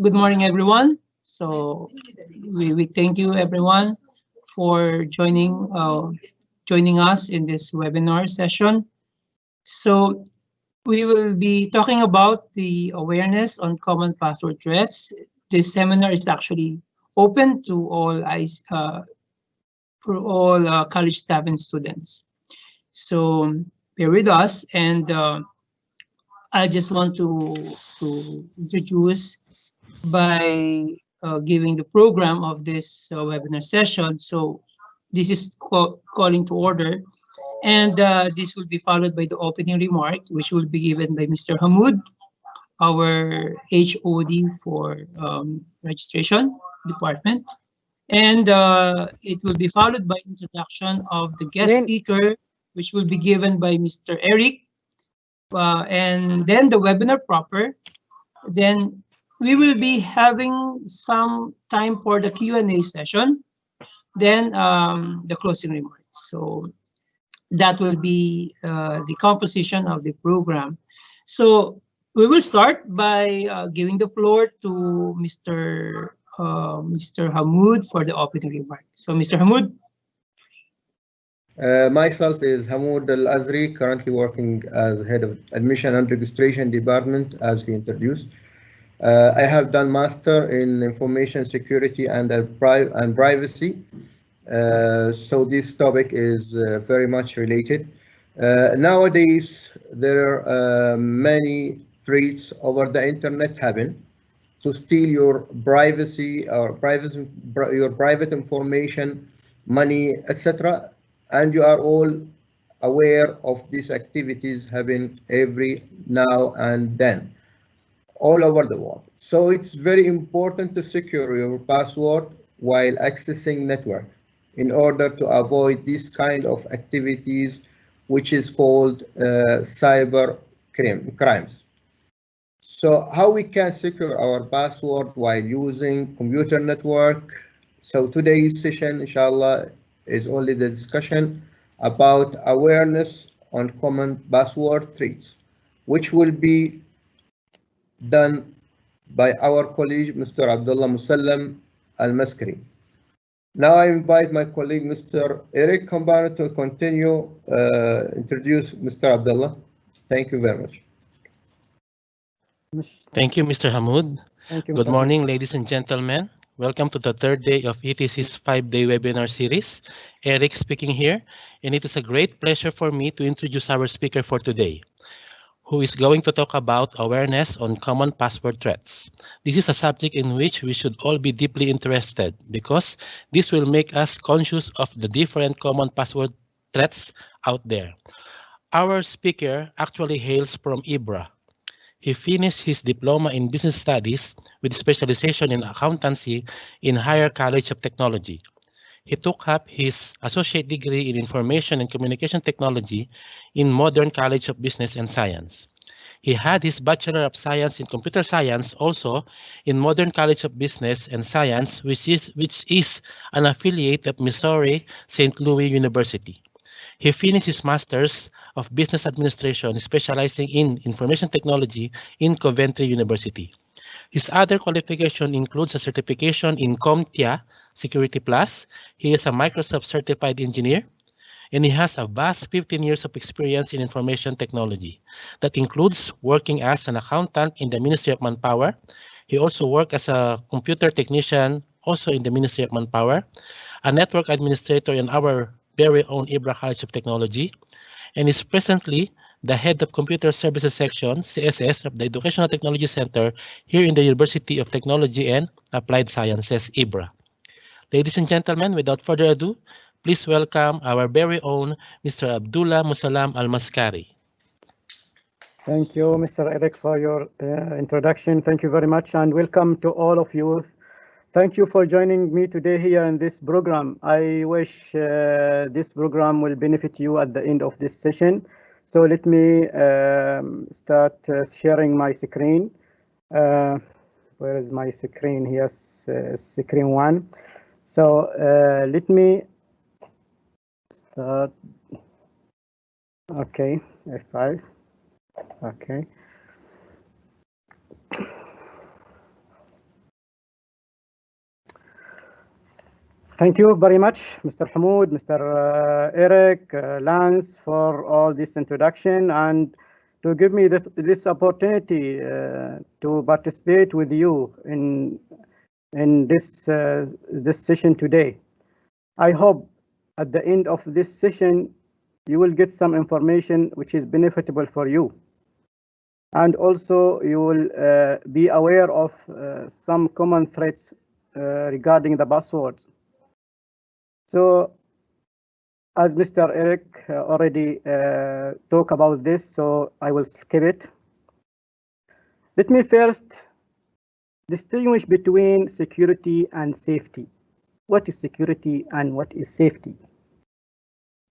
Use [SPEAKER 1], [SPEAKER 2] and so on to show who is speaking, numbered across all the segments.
[SPEAKER 1] Good morning, everyone. So we thank you, everyone, for joining us in this webinar session. So we will be talking about the awareness on common password threats. This seminar is actually open to all college staff and students. So bear with us, and I just want to introduce by giving the program of this webinar session. So this is calling to order, and this will be followed by the opening remark, which will be given by Mr. Hamoud, our HOD for registration department. And it will be followed by introduction of the guest
[SPEAKER 2] Min,
[SPEAKER 1] speaker, which will be given by Mr. Eric, and then the webinar proper. Then we will be having some time for the Q&A session, then the closing remarks. So that will be the composition of the program. So we will start by giving the floor to Mr. Hamoud for the opening remarks. So Mr. Hamoud.
[SPEAKER 3] Myself is Hamoud Al-Azri, currently working as head of admission and registration department, as he introduced. I have done master in information security and privacy. So this topic is very much related. Nowadays, there are many threats over the internet happen to steal your privacy or your private information, money, etc. And you are all aware of these activities happen every now and then all over the world. So it's very important to secure your password while accessing network in order to avoid this kind of activities, which is called cyber crimes. So how we can secure our password while using computer network? So today's session, inshallah, is only the discussion about awareness on common password threats, which will be done by our colleague, Mr. Abdullah Muslem Al-Maskari. Now I invite my colleague, Mr. Eric Kambana, to continue, introduce Mr. Abdullah. Thank you very much.
[SPEAKER 4] Thank you, Mr. Hamoud.
[SPEAKER 2] thank you,
[SPEAKER 4] Good
[SPEAKER 2] Mr.
[SPEAKER 4] morning, ladies and gentlemen. Welcome to the third day of ETC's 5-day webinar series. Eric speaking here, and it is a great pleasure for me to introduce our speaker for today, who is going to talk about awareness on common password threats. This is a subject in which we should all be deeply interested because this will make us conscious of the different common password threats out there. Our speaker actually hails from IBRA. He finished his diploma in business studies with specialization in accountancy in Higher College of Technology. He took up his associate degree in information and communication technology in Modern College of Business and Science. He had his Bachelor of Science in Computer Science also in Modern College of Business and Science, which is an affiliate of Missouri St. Louis University. He finished his Master's of Business Administration, specializing in Information Technology in Coventry University. His other qualification includes a certification in CompTIA Security Plus. He is a Microsoft certified engineer, and he has a vast 15 years of experience in information technology. That includes working as an accountant in the Ministry of Manpower. He also worked as a computer technician, also in the Ministry of Manpower, a network administrator in our very own IBRA College of Technology, and is presently the head of Computer Services Section, CSS, of the Educational Technology Center here in the University of Technology and Applied Sciences, IBRA. Ladies and gentlemen, without further ado, please welcome our very own Mr. Abdullah Muslem Al-Maskari.
[SPEAKER 2] Thank you, Mr. Eric, for your introduction. Thank you very much, and welcome to all of you. Thank you for joining me today here in this program. I wish this program will benefit you at the end of this session. So let me start sharing my screen. Where is my screen? Yes, screen one. So let me start. Okay, F5. Okay. Thank you very much, Mr. Hamoud, Mr. Eric, Lance, for all this introduction and to give me this opportunity to participate with you in this session today. I hope at the end of this session you will get some information which is beneficial for you, and also you will be aware of some common threats regarding the passwords. So, as Mr. Eric already talked about this, so I will skip it. Let me first distinguish between security and safety. What is security and what is safety?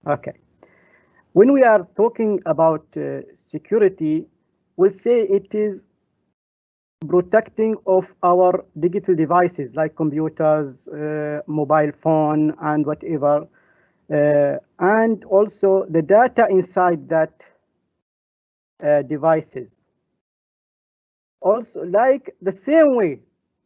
[SPEAKER 2] Okay. When we are talking about security, we'll say it is protecting of our digital devices like computers, mobile phone, and whatever, and also the data inside that devices. Also, like the same way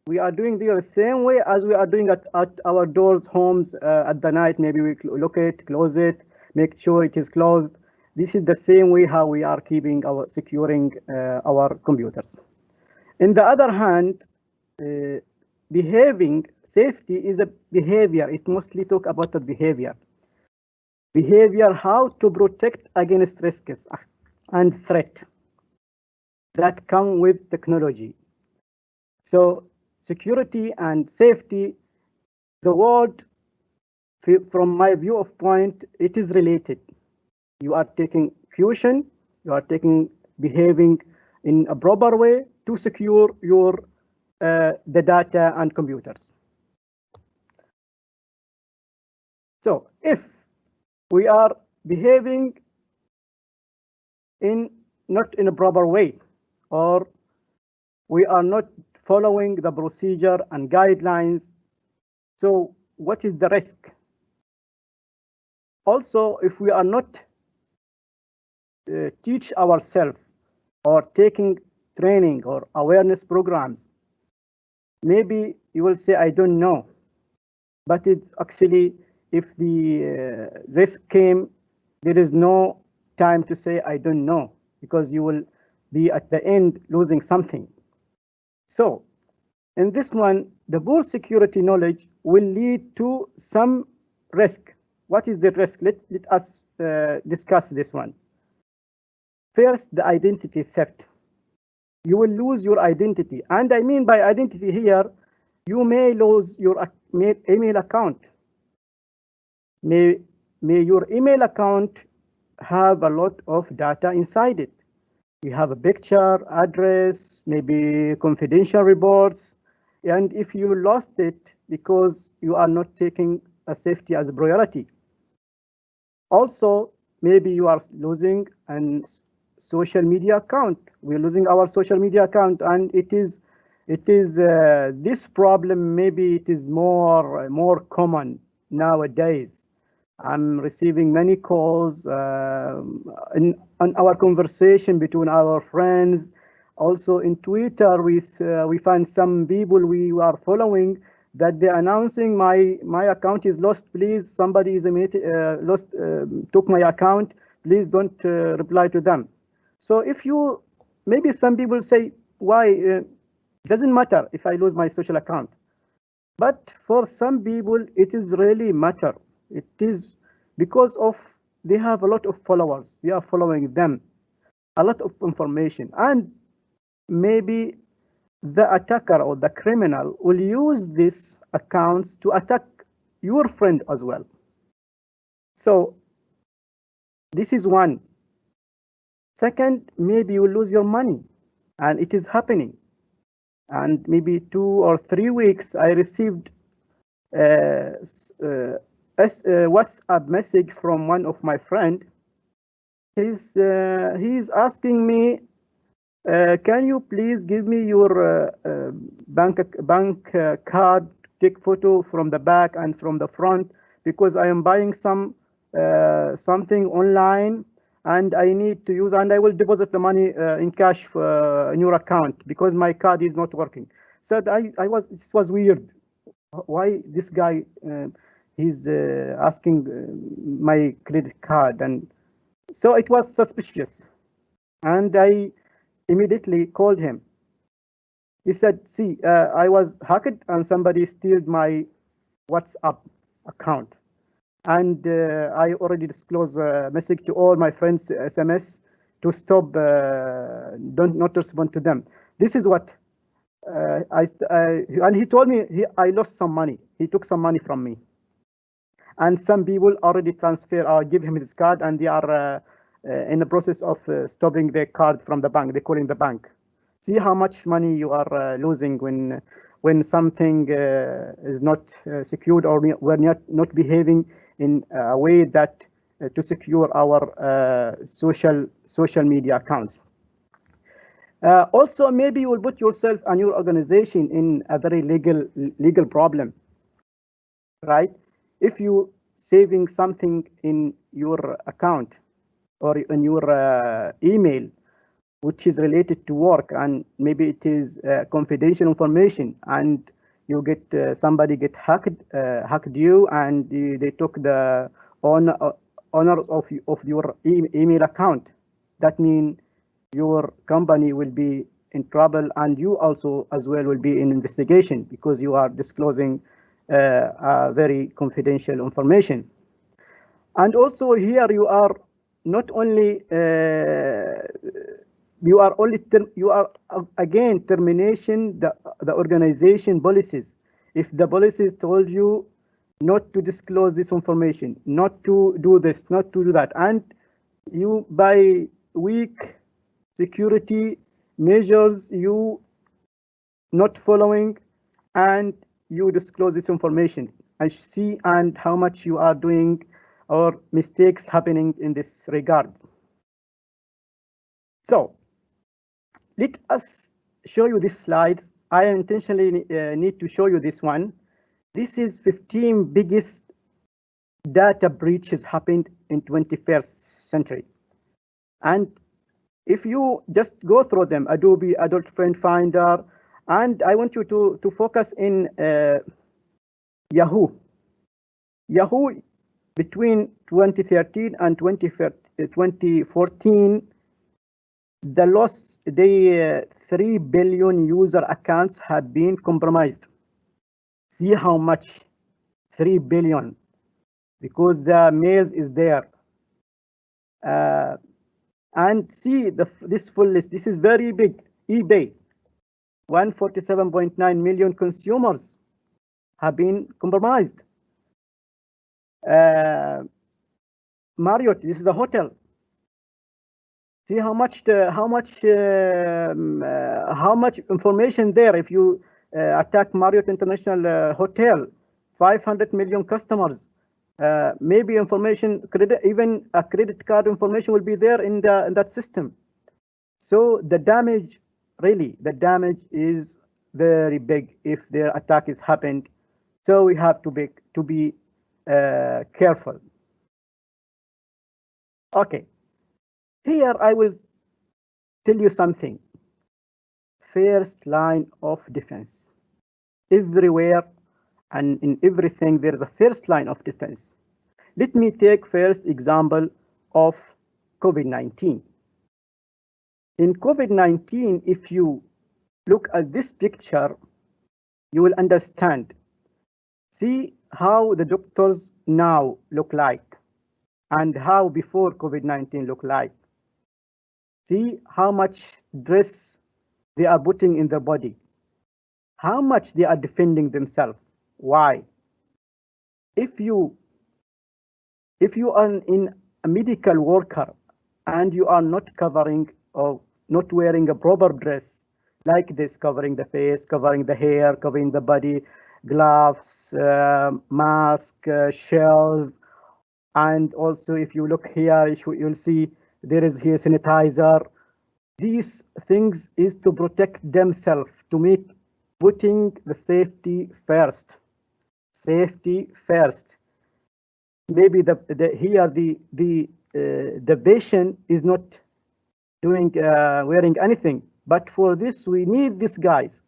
[SPEAKER 2] we are doing the same way as we are doing at our doors, homes at the night. Maybe we lock it, close it, make sure it is closed. This is the same way how we are keeping securing our computers. On the other hand, behaving safety is a behavior. It mostly talk about the behavior. Behavior, how to protect against risks and threat that come with technology. So security and safety, the word, from my view of point, it is related. You are taking caution, you are behaving in a proper way to secure your the data and computers. So if we are behaving not in a proper way, or we are not following the procedure and guidelines, so what is the risk? Also, if we are not teach ourselves or taking training or awareness programs, maybe you will say, I don't know. But it's actually, if the risk came, there is no time to say, I don't know, because you will be at the end losing something. So in this one, the poor security knowledge will lead to some risk. What is the risk? Let us discuss this one. First, the identity theft. You will lose your identity. And I mean by identity here, you may lose your email account. May your email account have a lot of data inside it. You have a picture, address, maybe confidential reports. And if you lost it because you are not taking a safety as a priority. Also, maybe you are losing a social media account. We're losing our social media account, and it is this problem. Maybe it is more common nowadays. I'm receiving many calls on our conversation between our friends. Also in Twitter, we find some people we are following that they're announcing my account is lost. Please, somebody is lost, took my account. Please don't reply to them. So if you, maybe some people say, why, doesn't matter if I lose my social account. But for some people, it is really matter. It is because of they have a lot of followers. We are following them, a lot of information. And maybe the attacker or the criminal will use these accounts to attack your friend as well. So this is one. Second, maybe you will lose your money, and it is happening. And maybe 2 or 3 weeks, I received a WhatsApp message from one of my friend. He's asking me, can you please give me your bank card, take photo from the back and from the front, because I am buying something online and I need to use, and I will deposit the money in cash in your account because my card is not working. So it was weird. Why this guy he's asking my credit card, and so it was suspicious. And I immediately called him. He said, see, I was hacked and somebody stole my WhatsApp account. And I already disclosed a message to all my friends, SMS, to stop, not to respond to them. This is what and he told me I lost some money. He took some money from me. And some people already transfer or give him his card, and they are in the process of stopping the card from the bank. They're calling the bank. See how much money you are losing when something is not secured, or we're not behaving in a way that to secure our social media accounts. Also, maybe you will put yourself and your organization in a very legal problem, right? If you saving something in your account or in your email, which is related to work, and maybe it is confidential information, and you get somebody get hacked you, and they took the owner of your email account, that means your company will be in trouble, and you also as well will be in investigation because you are disclosing very confidential information. And also here you are not only you are again termination the organization policies. If the policies told you not to disclose this information, not to do this, not to do that, and you by weak security measures you not following, and you disclose this information, I see and how much you are doing or mistakes happening in this regard. So let us show you these slides. I intentionally need to show you this one. This is 15 biggest data breaches happened in 21st century. And if you just go through them, Adobe Adult Friend Finder, and I want you to focus in Yahoo. Yahoo between 2013 and 2014, the loss, 3 billion user accounts have been compromised. See how much, 3 billion, because the mails is there. And see this full list. This is very big. eBay, 147.9 million consumers have been compromised. Marriott, this is a hotel. See how much information there. If you attack Marriott International Hotel, 500 million customers. Maybe information, even a credit card information will be there in that system. So the damage, really, the damage is very big if their attack is happened. So we have to be careful. Okay, here I will tell you something. First line of defense. Everywhere and in everything, there is a first line of defense. Let me take first example of COVID-19. In COVID-19, if you look at this picture, you will understand. See how the doctors now look like and how before COVID-19 look like. See how much dress they are putting in their body, how much they are defending themselves. Why? If you are in a medical worker and you are not covering or not wearing a proper dress like this, covering the face, covering the hair, covering the body, gloves, mask, shells, and also if you look here, you'll see there is here sanitizer. These things is to protect themselves, to make putting the safety first. Safety first. Maybe the patient is not doing wearing anything, but for this we need these guys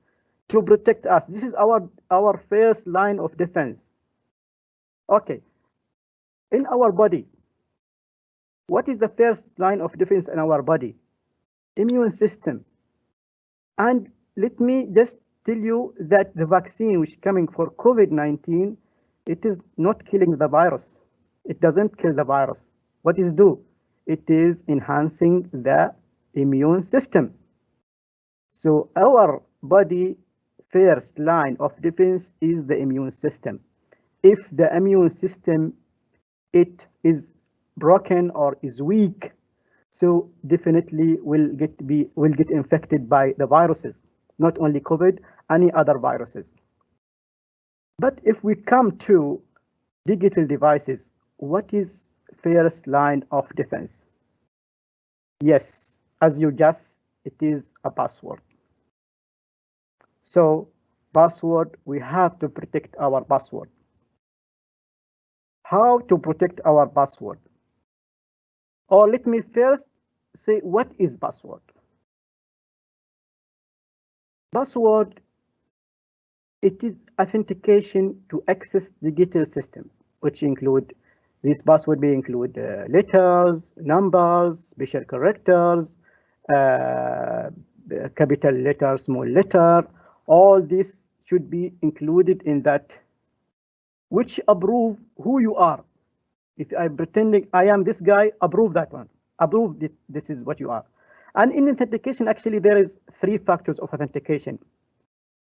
[SPEAKER 2] to protect us. This is our first line of defense. Okay, in our body, what is the first line of defense in our body? Immune system. And let me just tell you that the vaccine which is coming for COVID-19, it is not killing the virus. It doesn't kill the virus. What is do? It is enhancing the immune system. So our body first line of defense is the immune system. If the immune system it is broken or is weak, so definitely will get infected by the viruses, not only COVID, any other viruses. But if we come to digital devices, what is first line of defense? Yes, as you guess, it is a password. So password, we have to protect our password. How to protect our password? Or let me first say what is password. Password, it is authentication to access digital system, which include this password may include letters, numbers, special characters, capital letter, small letter. All this should be included in that, which approve who you are. If I'm pretending I am this guy, approve that one. Approve that this is what you are. And in authentication, actually, there is 3 factors of authentication.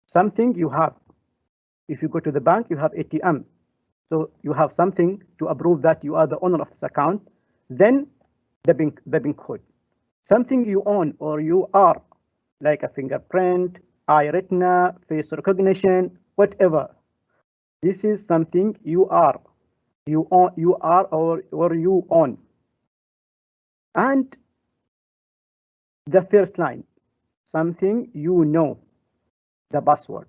[SPEAKER 2] Something you have. If you go to the bank, you have ATM. So you have something to approve that you are the owner of this account. Then the bank code. Something you own or you are, like a fingerprint, eye retina, face recognition, whatever. This is something you are. You are or you own. And the first line, something you know, the password.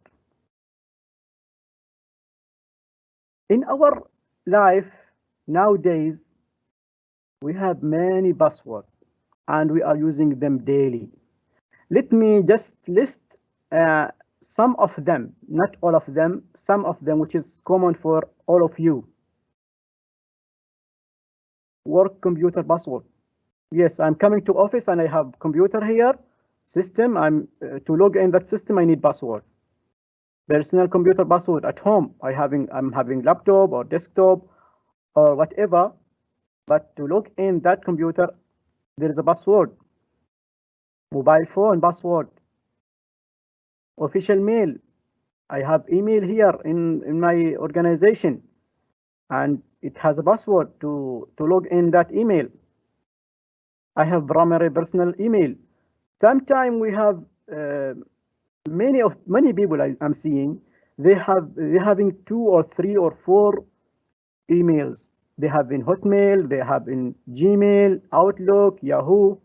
[SPEAKER 2] In our life nowadays, we have many passwords and we are using them daily. Let me just list some of them, not all of them, some of them which is common for all of you. Work computer password. Yes, I'm coming to office and I have computer here, system. To log in that system, I need password. Personal computer password at home. I'm having laptop or desktop or whatever, but to log in that computer, there is a password. Mobile phone password. Official mail. I have email here in my organization, and it has a password to log in that email. I have primary personal email. Sometimes we have many people I'm seeing, they're having 2 or 3 or 4 emails. They have in Hotmail, they have in Gmail, Outlook, Yahoo.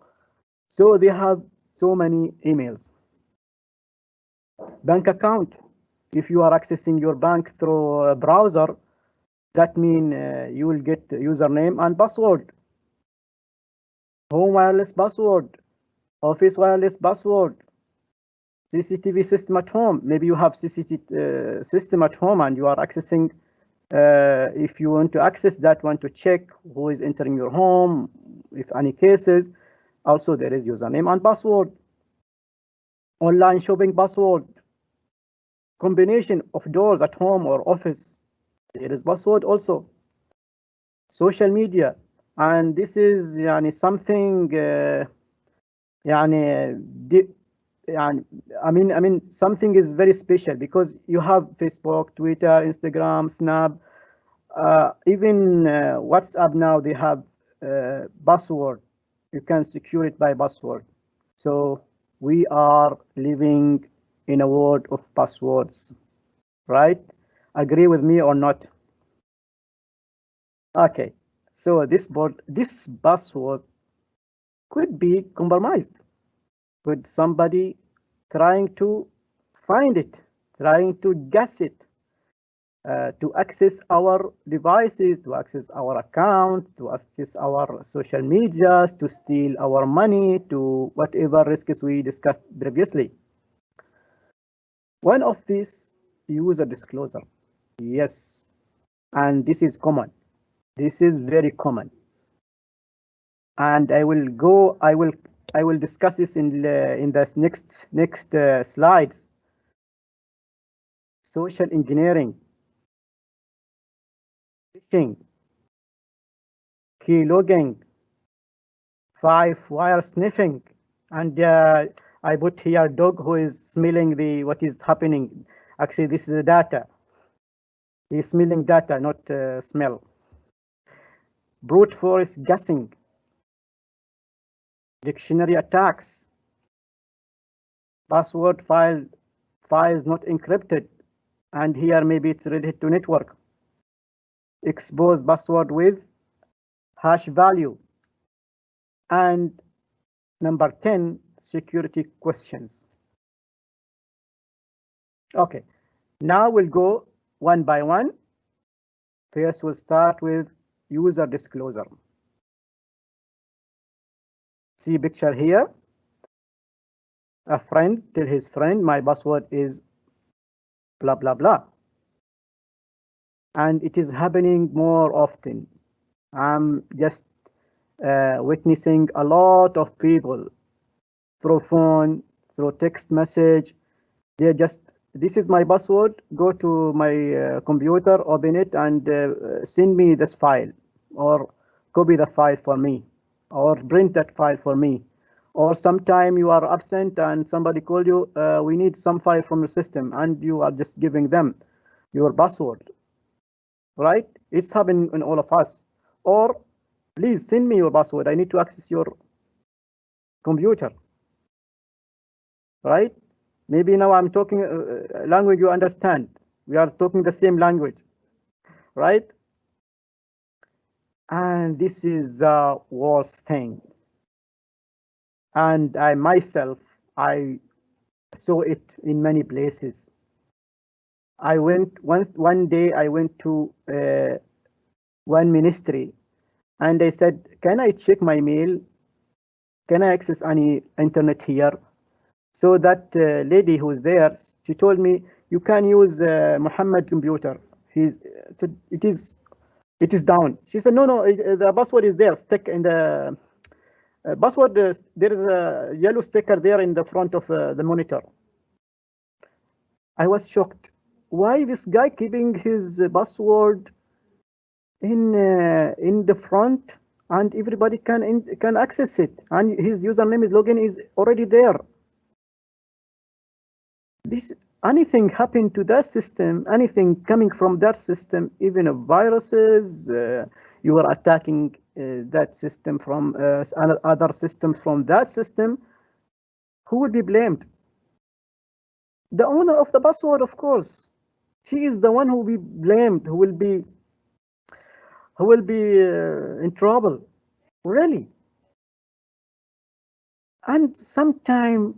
[SPEAKER 2] So they have so many emails. Bank account. If you are accessing your bank through a browser, that means you will get username and password. Home wireless password, office wireless password, CCTV system at home. Maybe you have CCTV system at home and you are accessing. If you want to access that one to check who is entering your home, if any cases, also there is username and password. Online shopping password, combination of doors at home or office, there is password also. Social media, and this is something I mean something is very special because you have Facebook, Twitter, Instagram, Snap, even WhatsApp now they have password. You can secure it by password. So we are living in a world of passwords, right? Agree with me or not? Okay, so this password could be compromised. Could somebody trying to find it, trying to guess it, to access our devices, to access our account, to access our social medias, to steal our money, to whatever risks we discussed previously. One of these, user disclosure. Yes, And this is common. This is very common. And I will discuss this in the next slides. Social engineering, phishing, keylogging, 5-wire sniffing, and I put here dog who is smelling what is happening. Actually, this is the data. He's smelling data, not smell. Brute force guessing, dictionary attacks, password files not encrypted, and here maybe it's related to network. Expose password with hash value. And number 10, security questions. Okay, now we'll go one by one. First, we'll start with user disclosure. See picture here. A friend tell his friend, my password is blah, blah, blah. And it is happening more often. I'm just witnessing a lot of people through phone, through text message. They just, this is my password, go to my computer, open it, and send me this file, or copy the file for me, or print that file for me. Or sometime you are absent and somebody called you, we need some file from the system, and you are just giving them your password, right? It's happening in all of us. Or please send me your password, I need to access your computer, right? Maybe now I'm talking language you understand. We are talking the same language, right? And this is the worst thing. And I myself, I saw it in many places. I went one day I went to one ministry, and I said, can I check my mail? Can I access any internet here? So that lady who was there, she told me, you can use Muhammad computer. So it is down. She said, no, the password is there, stuck in the password. There is a yellow sticker there in the front of the monitor. I was shocked. Why this guy keeping his password in the front, and everybody can access it, and his username is login is already there? This, anything happen to that system, anything coming from that system, even viruses, you are attacking that system from other systems from that system, who will be blamed? The owner of the password, of course. He is the one who will be blamed, who will be in trouble, really. And sometimes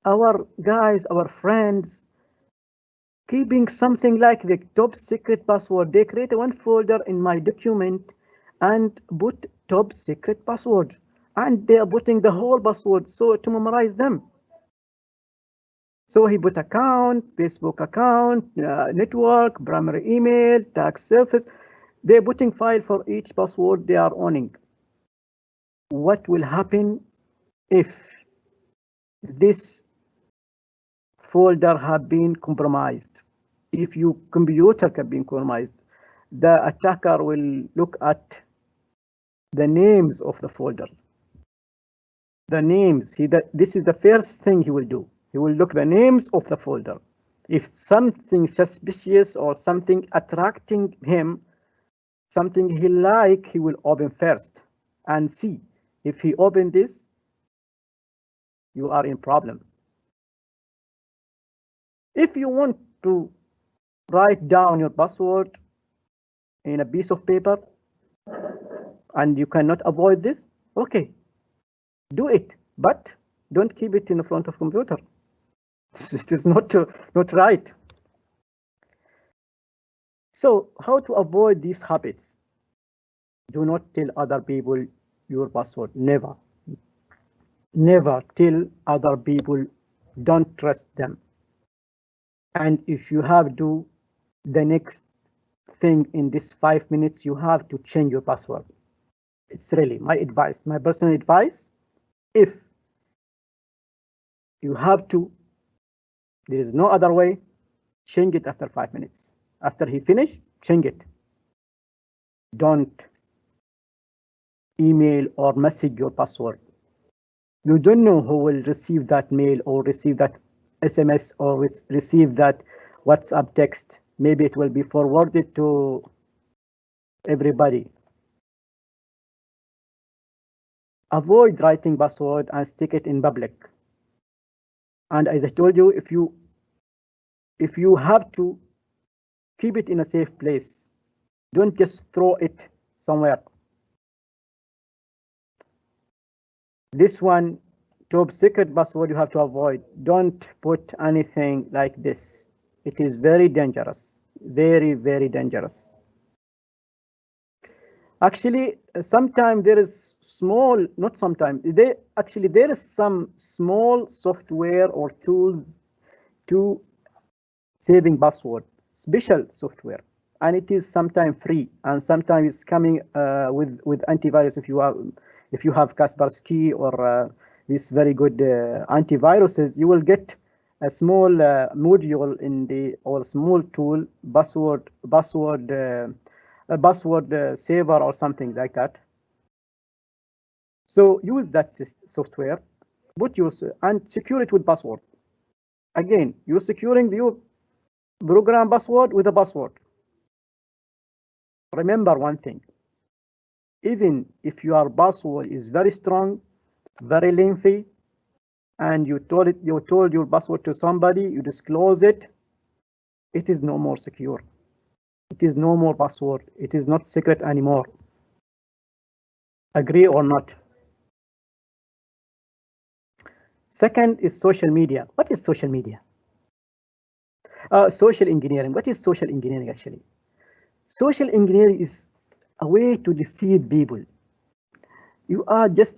[SPEAKER 2] our guys, our friends, keeping something like the top secret password. They create one folder in my document and put top secret passwords, and they are putting the whole password so to memorize them. So he put account, Facebook account, network, primary email, tax service. They're putting file for each password they are owning. What will happen if this folder have been compromised? If your computer have been compromised, the attacker will look at the names of the folder. The names, this is the first thing he will do. He will look the names of the folder. If something suspicious or something attracting him, something he like, he will open first and see. If he open this, you are in problem. If you want to write down your password in a piece of paper and you cannot avoid this, okay, do it, but don't keep it in the front of computer. It is not right. So how to avoid these habits? Do not tell other people your password. Never. Never tell other people. Don't trust them. And if you have to, the next thing in this 5 minutes, you have to change your password. It's really my advice, my personal advice. If you have to, there is no other way, change it after 5 minutes. After he finish, change it. Don't email or message your password. You don't know who will receive that mail or receive that SMS or receive that WhatsApp text. Maybe it will be forwarded to everybody. Avoid writing password and stick it in public. And as I told you, if you have to, keep it in a safe place. Don't just throw it somewhere. This one, top secret password, you have to avoid. Don't put anything like this. It is very dangerous, very, very dangerous. Actually, sometimes there is small, not sometimes, there is some small software or tools to saving password, special software, and it is sometimes free and sometimes it's coming with antivirus. If you have Kaspersky or this very good antiviruses, you will get a small module in the or small tool a password saver or something like that. So use that software, put your and secure it with password. Again, you're securing your program password with a password. Remember one thing, even if your password is very strong, very lengthy, and you told your password to somebody, you disclose it, it is no more secure. It is no more password. It is not secret anymore. Agree or not? Second is social media. What is social media? Social engineering. What is social engineering actually? Social engineering is a way to deceive people. You are just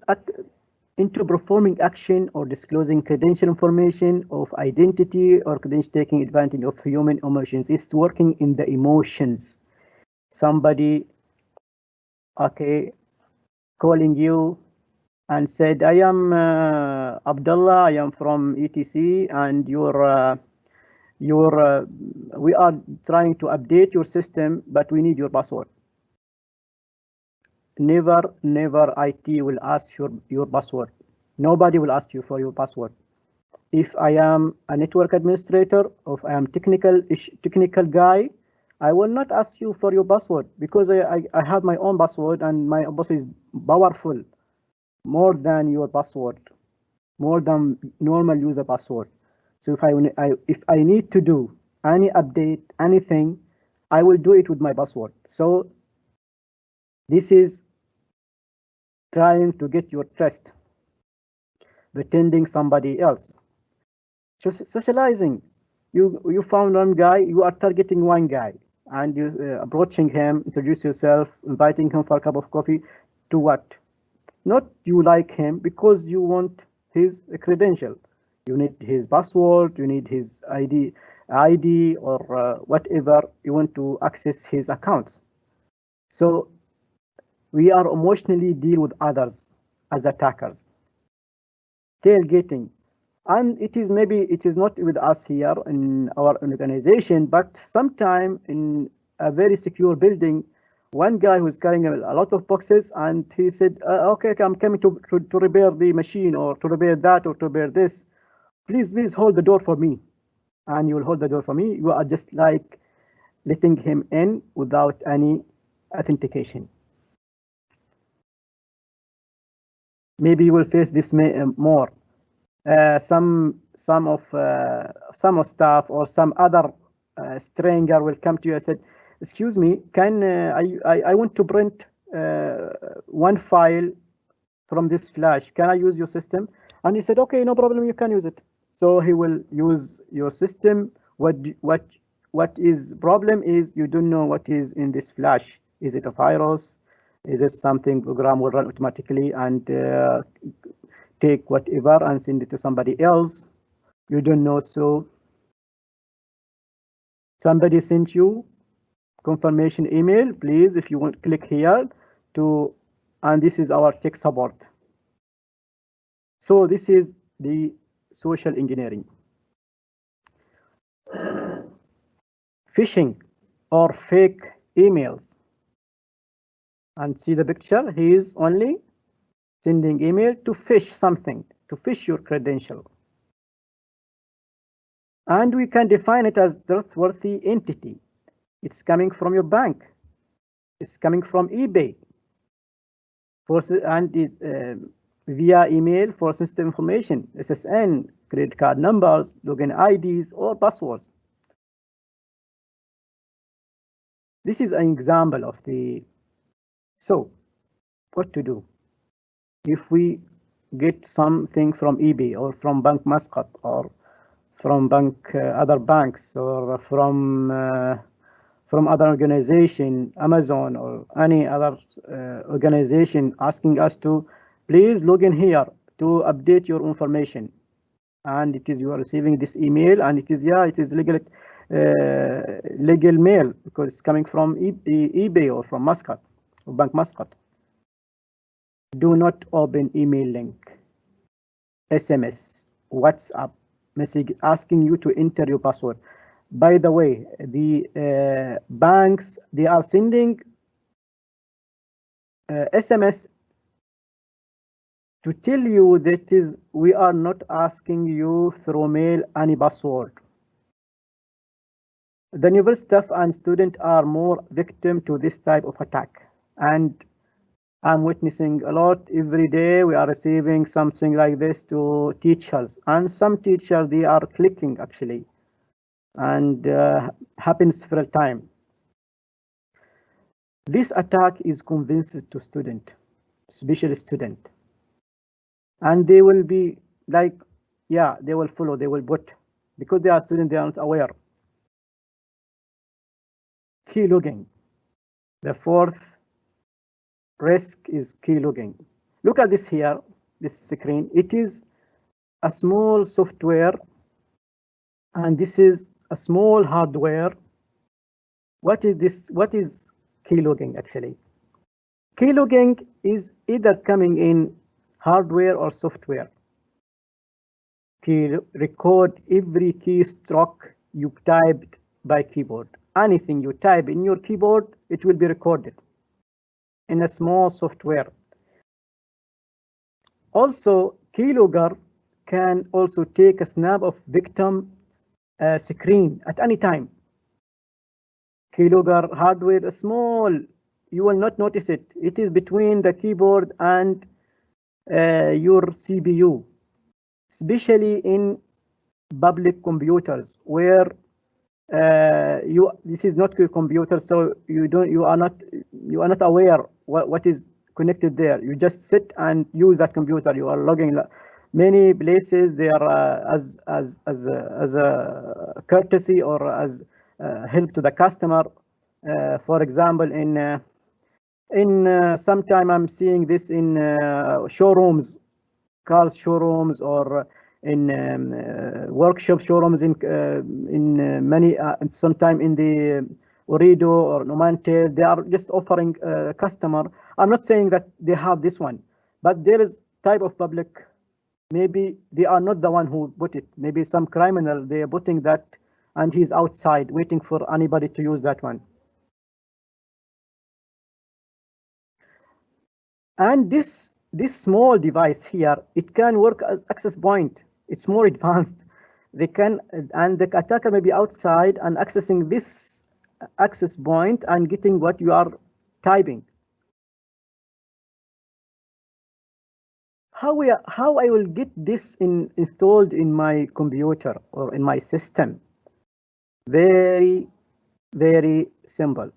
[SPEAKER 2] into performing action or disclosing credential information of identity or taking advantage of human emotions. It's working in the emotions. Somebody, okay, calling you and said, I am Abdullah, I am from ETC, and we are trying to update your system, but we need your password. Never IT will ask your password. Nobody will ask you for your password. If I am a network administrator, or if I am technical guy, I will not ask you for your password because I have my own password and my password is powerful more than your password, more than normal user password. So if I need to do any update, anything, I will do it with my password. So this is trying to get your trust, pretending somebody else. Socializing. You found one guy, you are targeting one guy, and you approaching him, introduce yourself, inviting him for a cup of coffee. To what? Not you like him because you want his credential. You need his password, you need his ID or whatever you want to access his accounts. So we are emotionally deal with others as attackers. Tailgating. And it is not with us here in our organization, but sometime in a very secure building, one guy who's carrying a lot of boxes, and he said, okay, I'm coming to repair the machine or to repair that or to repair this. Please hold the door for me. And you will hold the door for me. You are just like letting him in without any authentication. Maybe you will face this more. Some of staff or some other stranger will come to you and said, excuse me, can I want to print one file from this flash, can I use your system? And he said, okay, no problem, you can use it. So he will use your system. What is problem is you don't know what is in this flash. Is it a virus? Is it something program will run automatically and take whatever and send it to somebody else? You don't know. So somebody sent you confirmation email, please, if you want, click here to, and this is our tech support. So this is the social engineering. Phishing or fake emails. And see the picture, he is only sending email to phish something, to phish your credential. And we can define it as trustworthy entity. It's coming from your bank. It's coming from eBay. And via email for sensitive information, SSN, credit card numbers, login IDs, or passwords. This is an example of the. So, what to do? If we get something from eBay or from Bank Muscat or from other banks or from other organization, Amazon or any other organization asking us to please log in here to update your information, and it is you are receiving this email, and it is legal mail because it's coming from eBay or from Muscat or Bank Muscat. Do not open email link, SMS, WhatsApp message asking you to enter your password. By the way, the banks, they are sending SMS to tell you that we are not asking you through mail any password. The university staff and students are more victim to this type of attack, and I'm witnessing a lot every day. We are receiving something like this to teachers, and some teachers, they are clicking actually, and happens several times. This attack is convinced to student, especially student, and they will be like, yeah, they will follow, they will put, because they are students, they are not aware. Keylogging. The fourth risk is keylogging. Look at this here, this screen. It is a small software, and this is a small hardware. What is this? What is keylogging actually? Keylogging is either coming in hardware or software. Record every keystroke you typed by keyboard. Anything you type in your keyboard, it will be recorded in a small software. Also, keylogger can also take a snap of victim screen at any time. Keylogger hardware is small, you will not notice it. It is between the keyboard and your CPU, especially in public computers where this is not your computer, so you are not aware what is connected there. You just sit and use that computer. You are logging. Many places they are as a courtesy or as help to the customer. For example, in sometime I'm seeing this in showrooms, cars showrooms, or in workshop showrooms in many sometime in the Orido or Nomantel. They are just offering customer. I'm not saying that they have this one, but there is type of public. Maybe they are not the one who put it. Maybe some criminal, they are putting that, and he's outside waiting for anybody to use that one. And this small device here, it can work as access point. It's more advanced. They can, and the attacker may be outside and accessing this access point and getting what you are typing. How I will get this installed in my computer or in my system? Very, very simple.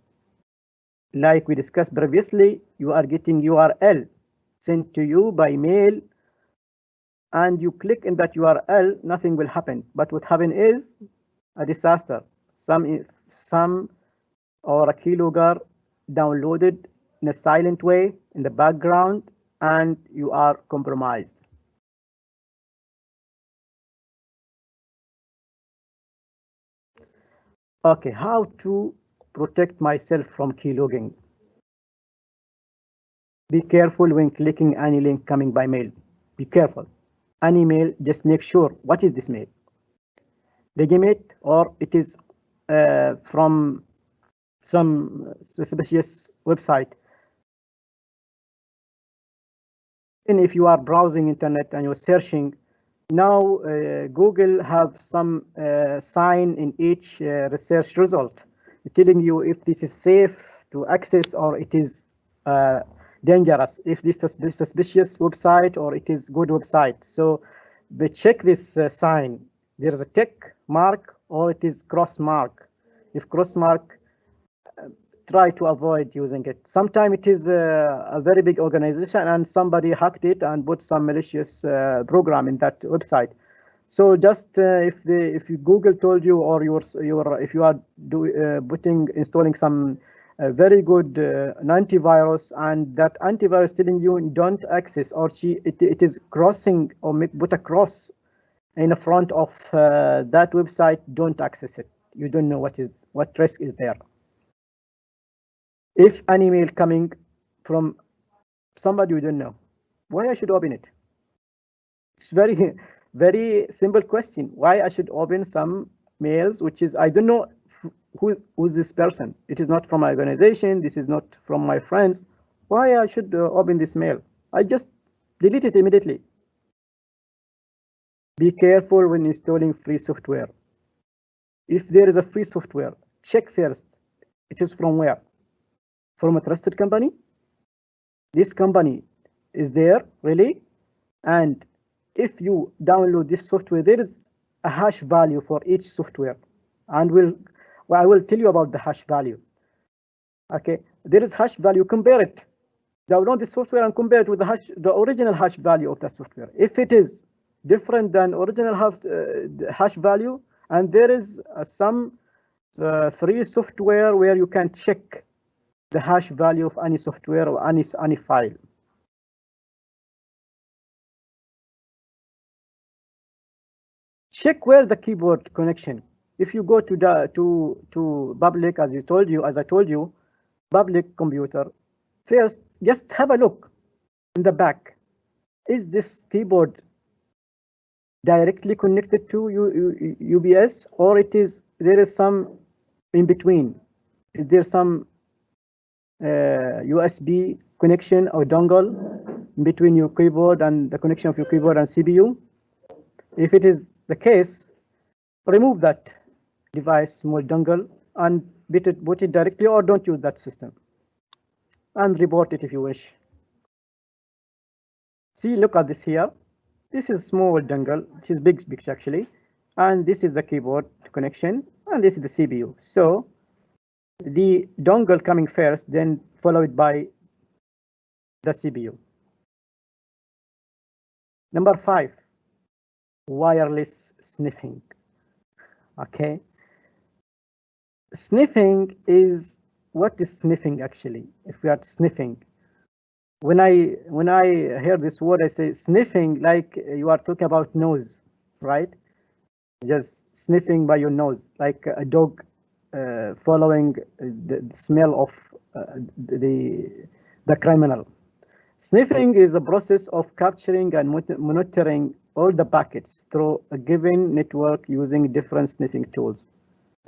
[SPEAKER 2] Like we discussed previously, you are getting URL sent to you by mail, and you click in that URL, nothing will happen. But what happens is a disaster. Some or a keylogger downloaded in a silent way in the background, and you are compromised. Okay, how to protect myself from keylogging. Be careful when clicking any link coming by mail. Be careful. Any mail, just make sure, what is this mail? Legitimate, or it is from some suspicious website. And if you are browsing internet and you're searching, now Google have some sign in each research result telling you if this is safe to access or it is dangerous, if this is suspicious website or it is good website. So they check this sign. There is a tick mark or it is cross mark. If cross mark, try to avoid using it. Sometimes it is a very big organization and somebody hacked it and put some malicious program in that website. So just if you Google told you, or if you are installing some very good antivirus, and that antivirus telling you don't access, or it is crossing or put a cross in the front of that website, don't access it. You don't know what risk is there. If an email coming from somebody you don't know, why I should open it? It's very, very simple question. Why I should open some mails which is, I don't know who's this person. It is not from my organization. This is not from my friends. Why I should open this mail? I just delete it immediately. Be careful when installing free software. If there is a free software, check first. It is from where? From a trusted company? This company is there really? And if you download this software, there is a hash value for each software, and I will tell you about the hash value. Okay, there is hash value. Compare it. Download the software and compare it with the original hash value of the software. If it is different than original hash value, and there is some free software where you can check the hash value of any software or any file. Check where the keyboard connection. If you go to public, as I told you, public computer, first just have a look in the back. Is this keyboard directly connected to UBS, or there is some in between? Is there some USB connection or dongle between your keyboard and the connection of your keyboard and CPU? If it is the case, remove that device, small dongle, and put it directly, or don't use that system, and report it if you wish. See, look at this here. This is small dongle, which is big actually, and this is the keyboard connection, and this is the CPU. So the dongle coming first, then followed by the CPU. Number 5, wireless sniffing. Okay, sniffing is, what is sniffing actually? If we are sniffing, when I hear this word, I say sniffing like you are talking about nose, right? Just sniffing by your nose, like a dog following the smell of the criminal. Sniffing is a process of capturing and monitoring all the packets through a given network using different sniffing tools,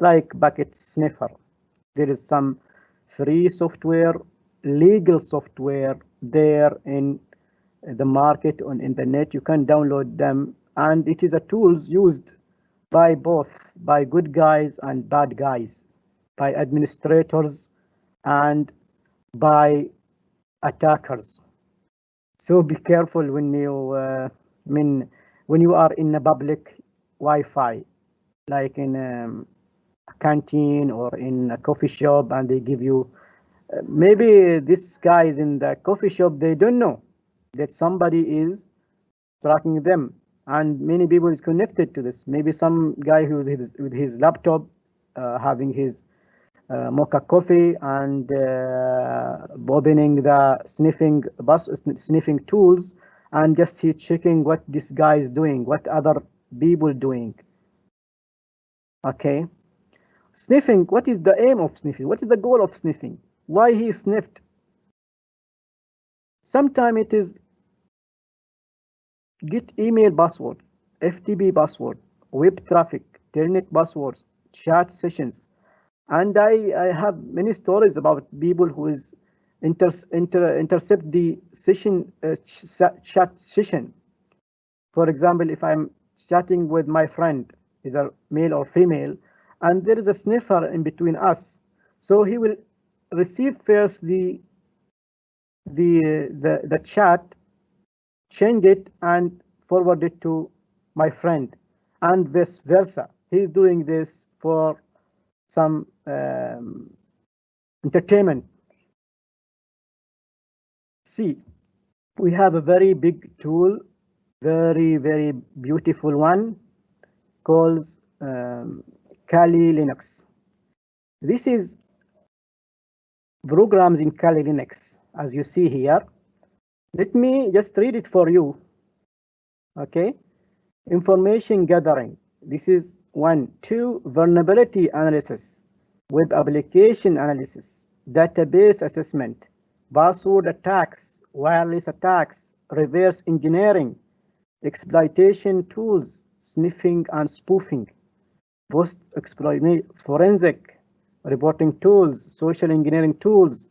[SPEAKER 2] like Packet Sniffer. There is some free software, legal software there in the market on internet. You can download them, and it is a tools used by good guys and bad guys, by administrators and by attackers. So be careful when you are in a public Wi-Fi, like in a canteen or in a coffee shop, and they give you, maybe these guys in the coffee shop, they don't know that somebody is tracking them, and many people is connected to this. Maybe some guy who's with his laptop, having his mocha coffee, and opening the sniffing tools, and just he checking what this guy is doing, what other people doing. Okay, Sniffing, what is the aim of sniffing? What is the goal of sniffing? Why he sniffed? Sometimes it is get email password, FTP password, web traffic, telnet passwords, chat sessions. And I have many stories about people who is intercept the session, chat session. For example, if I'm chatting with my friend, either male or female, and there is a sniffer in between us, so he will receive first the chat, change it, and forward it to my friend, and vice versa. He's doing this for some entertainment. See, we have a very big tool, very beautiful one, called Kali Linux. This is programs in Kali Linux, as you see here. Let me just read it for you. Okay, information gathering. This is 1, 2, vulnerability analysis, web application analysis, database assessment, password attacks, wireless attacks, reverse engineering, exploitation tools, sniffing and spoofing, post-exploit forensic, reporting tools, social engineering tools,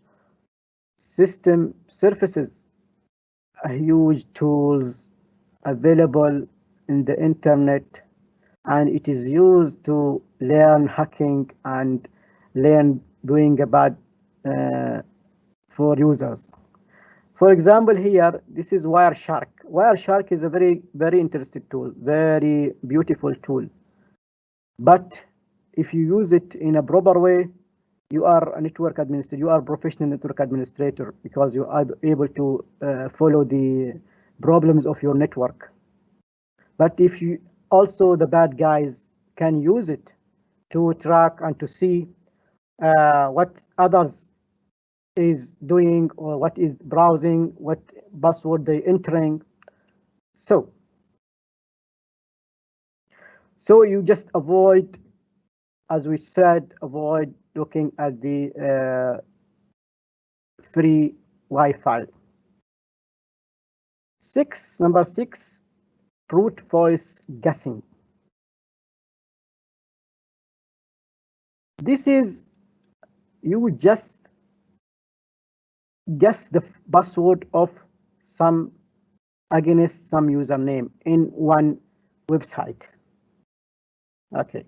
[SPEAKER 2] system services, huge tools available in the internet, and it is used to learn hacking and learn doing bad for users. For example, here, this is Wireshark. Wireshark is a very interesting tool, very beautiful tool. But if you use it in a proper way, you are a network administrator, you are a professional network administrator, because you are able to follow the problems of your network. But if you also, the bad guys can use it to track and to see what others is doing, or what is browsing, what password they entering. So you just avoid, as we said, avoid looking at the free Wi-Fi. Number 6, brute force guessing. This is, you just guess the password of some against some username in one website. Okay.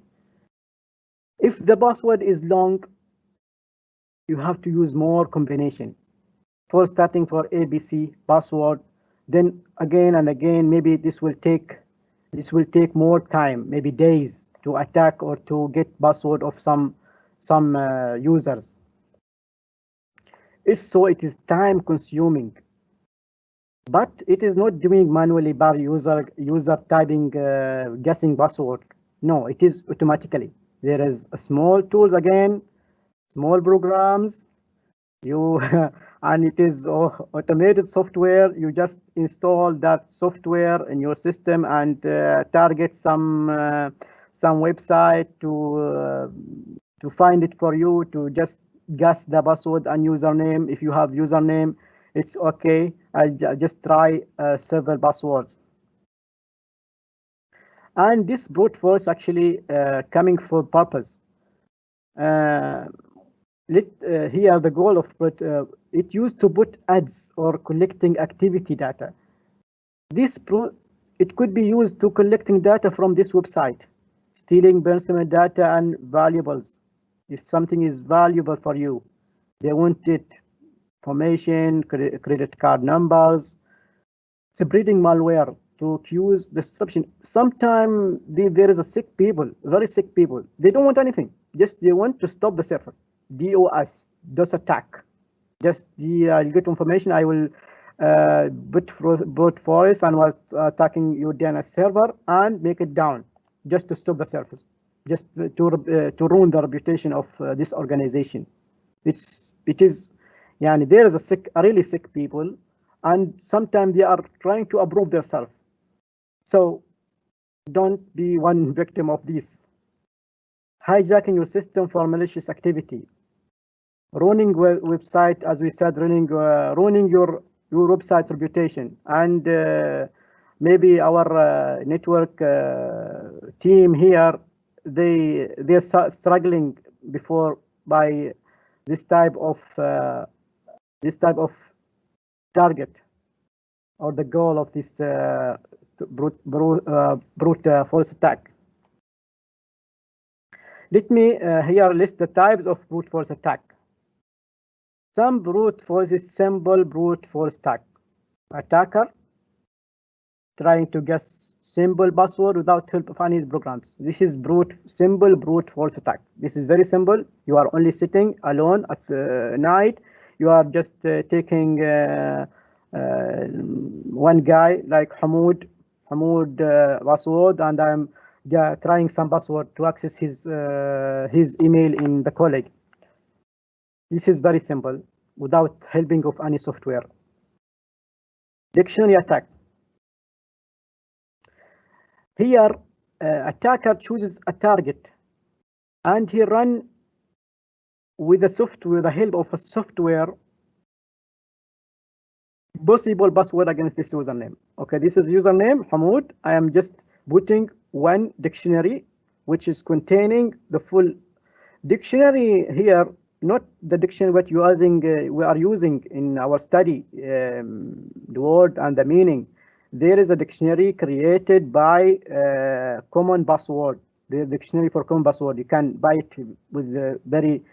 [SPEAKER 2] If the password is long, you have to use more combination. For starting for ABC password, then again and again, maybe this will take more time, maybe days, to attack or to get password of some users. It is time consuming, but it is not doing manually by user typing guessing password. No, it is automatically. There is a small tools, again, small programs, you and it is automated software. You just install that software in your system and target some website to find it for you, to just guess the password and username. If you have username, it's okay. I just try several passwords. And this brute force actually coming for purpose. Here the goal of it used to put ads or collecting activity data. It could be used to collecting data from this website, stealing personal data and valuables. If something is valuable for you, they want it, information, credit card numbers, spreading malware to accuse deception. Sometimes there is a sick people, very sick people. They don't want anything. Just they want to stop the server. DOS attack. Just you get information. I will brute force and was attacking your DNS server and make it down, just to stop the service, just to ruin the reputation of this organization. It is, yani there is a really sick people, and sometimes they are trying to approve themselves. So don't be one victim of this. hijacking your system for malicious activity, ruining website, as we said, ruining your website reputation, and maybe our network team here, they're struggling before by this type of target or the goal of this brute force attack. Let me here list the types of brute force attack. Some brute force is simple brute force attack. Attacker trying to guess simple password without help of any programs. This is simple brute force attack. This is very simple. You are only sitting alone at night. You are just taking one guy like Hamoud password, and I'm trying some password to access his email in the college. This is very simple without helping of any software. Dictionary attack. Here, attacker chooses a target and he run with the help of a software, possible password against this username. Okay, this is username Hamoud. I am just putting one dictionary which is containing the full dictionary here, not the dictionary what we are using in our study, the word and the meaning. There is a dictionary created by common password. The dictionary for common password, you can buy it with very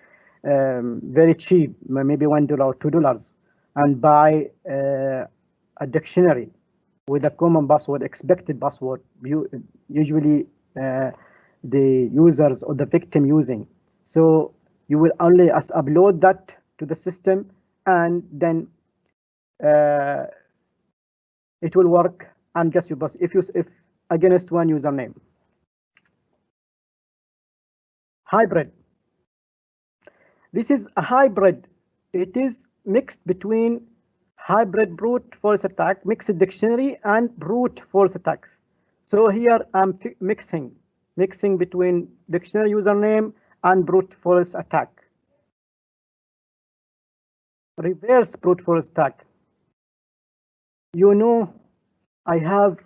[SPEAKER 2] cheap, maybe $1 or $2, and buy a dictionary with a common password, expected password, usually the users or the victim using. So you will only upload that to the system, and then it will work and guess your pass if against one username. Hybrid. This is a hybrid. It is mixed between hybrid brute force attack, mixed dictionary, and brute force attacks. So here I'm mixing between dictionary username and brute force attack. Reverse brute force attack. You know, I have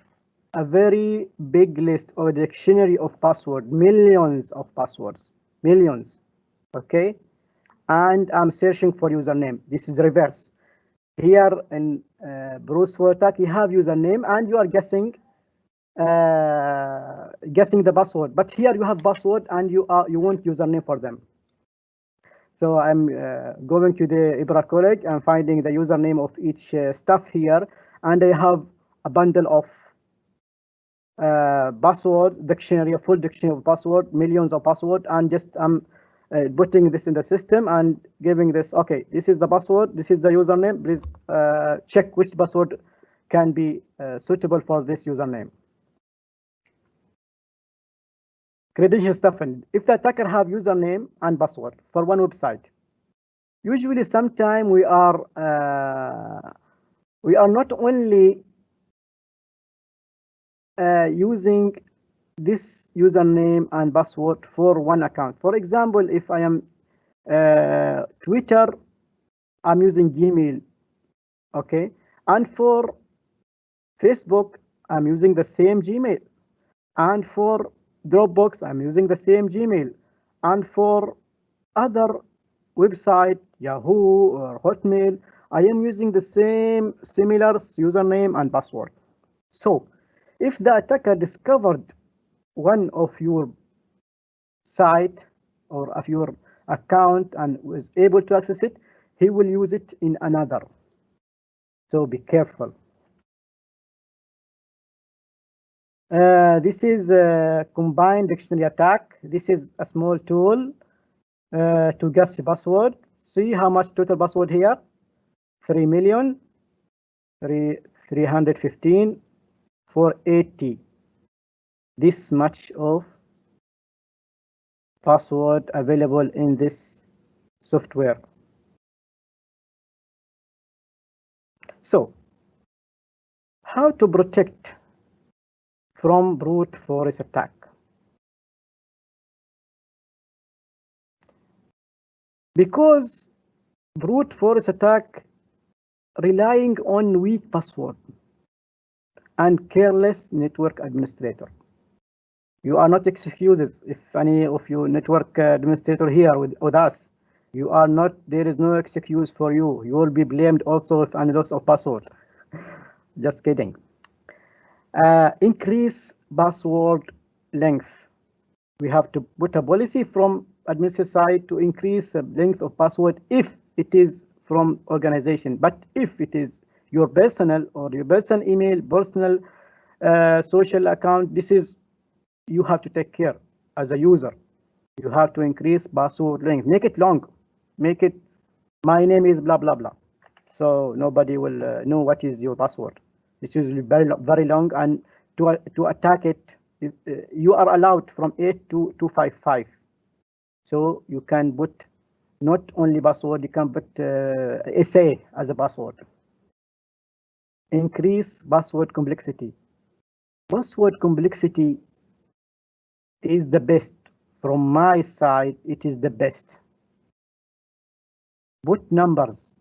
[SPEAKER 2] a very big list of a dictionary of passwords, millions of passwords, millions, okay? And I'm searching for username. This is reverse. Here in brute force attack, you have username and you are guessing the password. But here you have password and you want username for them. So I'm going to the Ibra College and finding the username of each stuff here, and I have a bundle of password dictionary, a full dictionary of password, millions of password, and just I'm putting this in the system and giving this. Okay, this is the password, this is the username. Please check which password can be suitable for this username. Credential stuffing. If the attacker have username and password for one website, usually sometime we are not only using this username and password for one account. For example, if I am Twitter, I'm using Gmail, okay, and for Facebook, I'm using the same Gmail, and for Dropbox, I'm using the same Gmail, and for other website, Yahoo or Hotmail, I am using the same similar username and password. So if the attacker discovered one of your site or of your account and was able to access it, he will use it in another. So be careful. This is a combined dictionary attack. This is a small tool to guess the password. See how much total password here? 3,315,480. This much of password available in this software. So, how to protect from brute force attack? because brute force attack relying on weak password and careless network administrator. You are not excuses. If any of you network administrator here with us, you are not, there is no excuse for you. You will be blamed also if any loss of password. Just kidding. Increase password length. We have to put a policy from administrator side to increase the length of password if it is from organization. But if it is your personal or your personal email, personal social account, this is, you have to take care as a user. You have to increase password length, make it long, make it, my name is blah, blah, blah. So nobody will know what is your password. It's usually very long, and to attack it, you are allowed from 8 to 255. So you can put not only password, you can put SA as a password. Increase password complexity. Password complexity is the best. From my side, it is the best. Put numbers,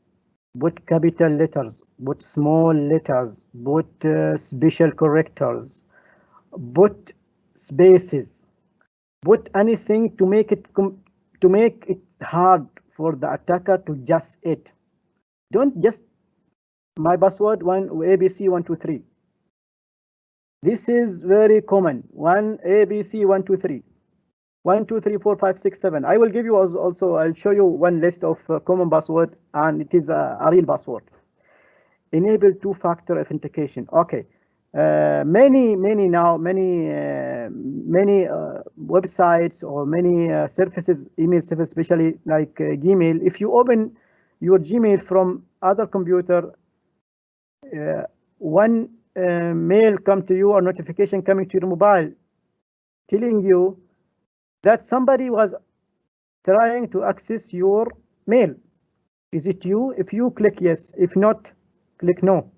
[SPEAKER 2] put capital letters, put small letters, put special correctors, put spaces, put anything to make it hard for the attacker to guess it. Don't just my password ABC123. This is very common. ABC123. 1, 2, 3, 4, 5, 6, 7. I will give you also, I'll show you one list of common password, and it is a real password. Enable two-factor authentication. Okay. Many websites or many services, email service, especially like Gmail. If you open your Gmail from other computer, one mail come to you or notification coming to your mobile telling you that somebody was trying to access your mail. Is it you? If you click yes, if not, click no.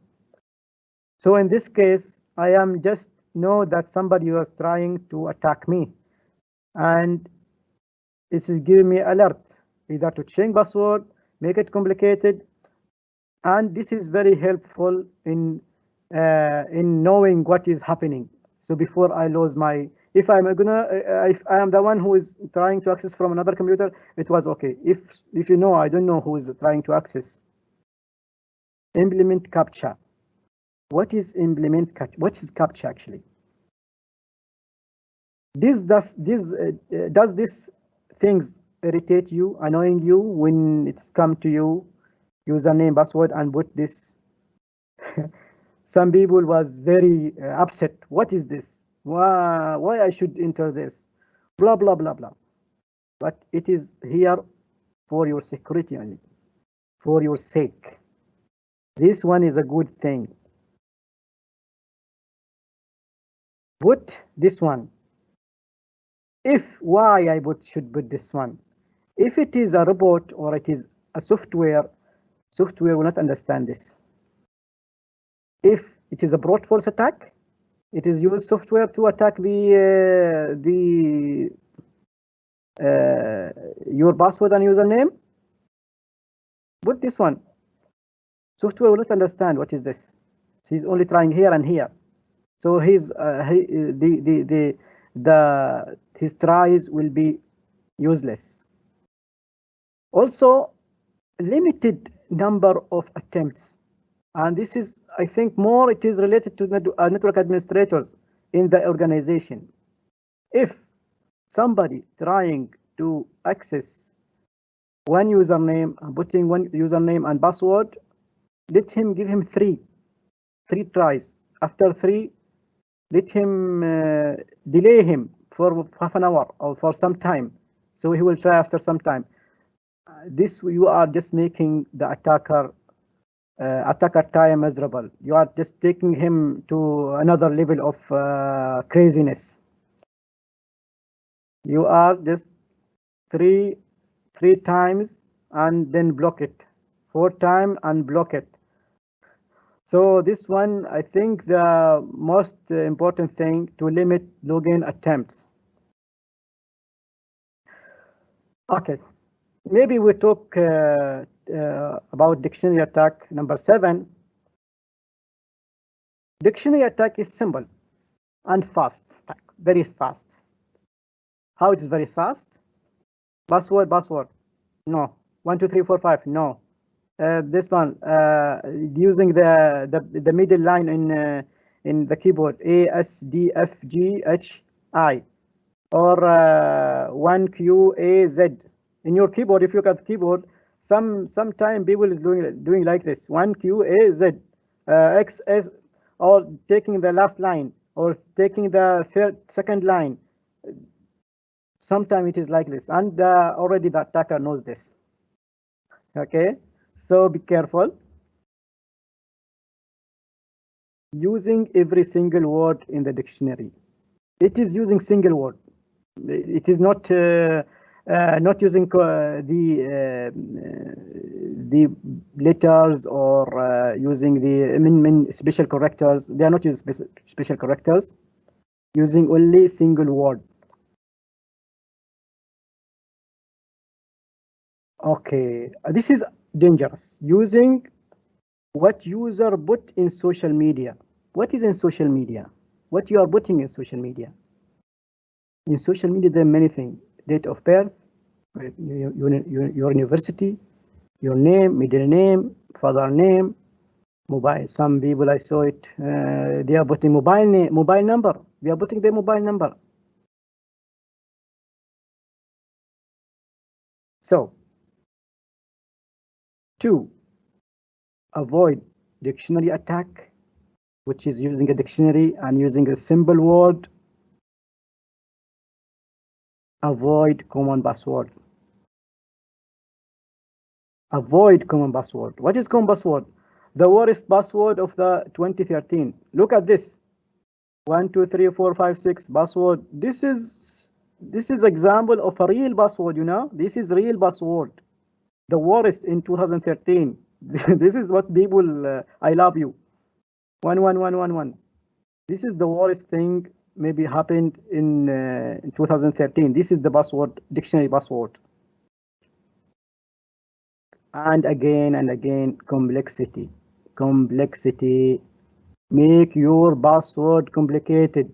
[SPEAKER 2] So in this case, I am just know that somebody was trying to attack me, and this is giving me alert either to change password, make it complicated, and this is very helpful in knowing what is happening. So before I lose my, if I am the one who is trying to access from another computer, it was okay. If you know, I don't know who is trying to access. Implement CAPTCHA. What is what is CAPTCHA actually? Does this things irritate you, annoying you when it's come to you, username, password, and put this? Some people was very upset. What is this? Why I should enter this? Blah, blah, blah, blah. But it is here for your security only, for your sake. This one is a good thing. Put this one. Why I should put this one? If it is a robot or it is a software will not understand this. If it is a brute force attack, it is used software to attack your password and username. Put this one. Software will not understand what is this. He's only trying here and here. So his tries will be useless. Also, limited number of attempts, and this is, I think, more it is related to network administrators in the organization. If somebody trying to access one username, putting one username and password, let him give him three tries. After 3, let him delay him for half an hour or for some time, so he will try after some time. This, you are just making the attacker time miserable. You are just taking him to another level of craziness. You are just three times and then block it, 4 times and block it. So this one, I think the most important thing, to limit login attempts. Okay, maybe we talk about dictionary attack number 7. Dictionary attack is simple and fast, very fast. How it is very fast? Password, no. 1 2 3 4 5, no. This one using the middle line in the keyboard, A S D F G H I, or 1 Q A Z. In your keyboard, if you look at the keyboard, sometime people is doing like this: 1 Q A Z, X S, or taking the last line, or taking the second line. Sometimes it is like this, and already the attacker knows this. Okay, so be careful. Using every single word in the dictionary. It is using single word. It is not using the letters or using the special characters. They are not using special characters. Using only single word. Okay, this is dangerous. Using what user put in social media. What is in social media? What you are putting in social media? In social media, there are many things: date of birth, your university, your name, middle name, father name, mobile. Some people I saw it. They are putting mobile number. They are putting their mobile number. So, to avoid dictionary attack, which is using a dictionary and using a simple word, avoid common password. Avoid common password. What is common password? The worst password of the 2013. Look at this. 1 2 3 4 5 6 password. This is example of a real password. You know, this is real password. The worst in 2013. This is what people. I love you. 11111. This is the worst thing maybe happened in 2013. This is the password, dictionary password. And again, complexity. Make your password complicated.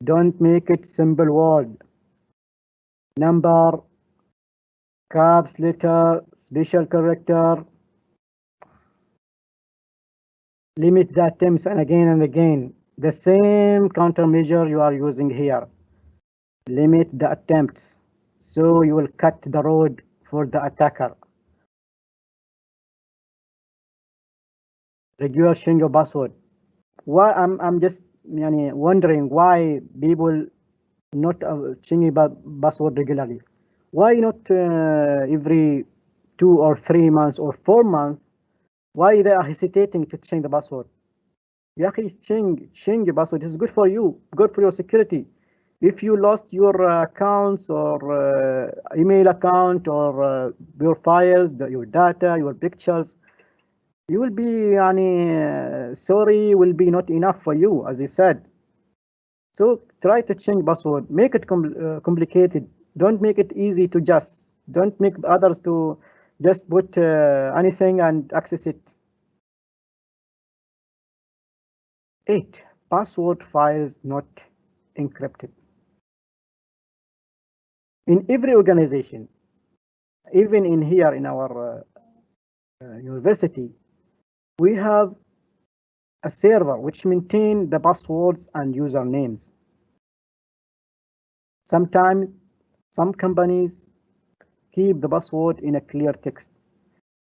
[SPEAKER 2] Don't make it simple word. Number, caps, letter, special character. Limit the attempts, and again. The same countermeasure you are using here. Limit the attempts, so you will cut the road for the attacker. Regular change your password. Why I'm just wondering why people not changing password regularly. Why not every 2 or 3 months or 4 months? Why they are hesitating to change the password? Change your password. It's good for you, good for your security. If you lost your accounts or email account or your files, your data, your pictures, you will be sorry, will be not enough for you, as you said. So try to change password. Make it complicated. Don't make it easy to just. Don't make others to just put anything and access it. 8. Password files not encrypted. In every organization, even in here in our university, we have a server which maintains the passwords and usernames. Sometimes some companies keep the password in a clear text.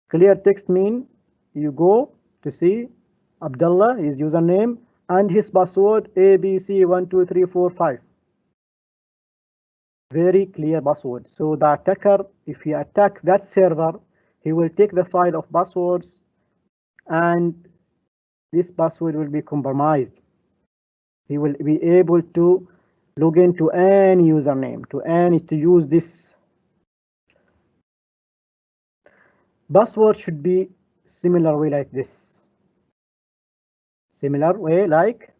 [SPEAKER 2] Clear text means you go to see Abdullah, his username, and his password ABC12345. Very clear password. So the attacker, if he attack that server, he will take the file of passwords, and this password will be compromised. He will be able to log into any username, to use this. Password should be similar way like this. Similar way like,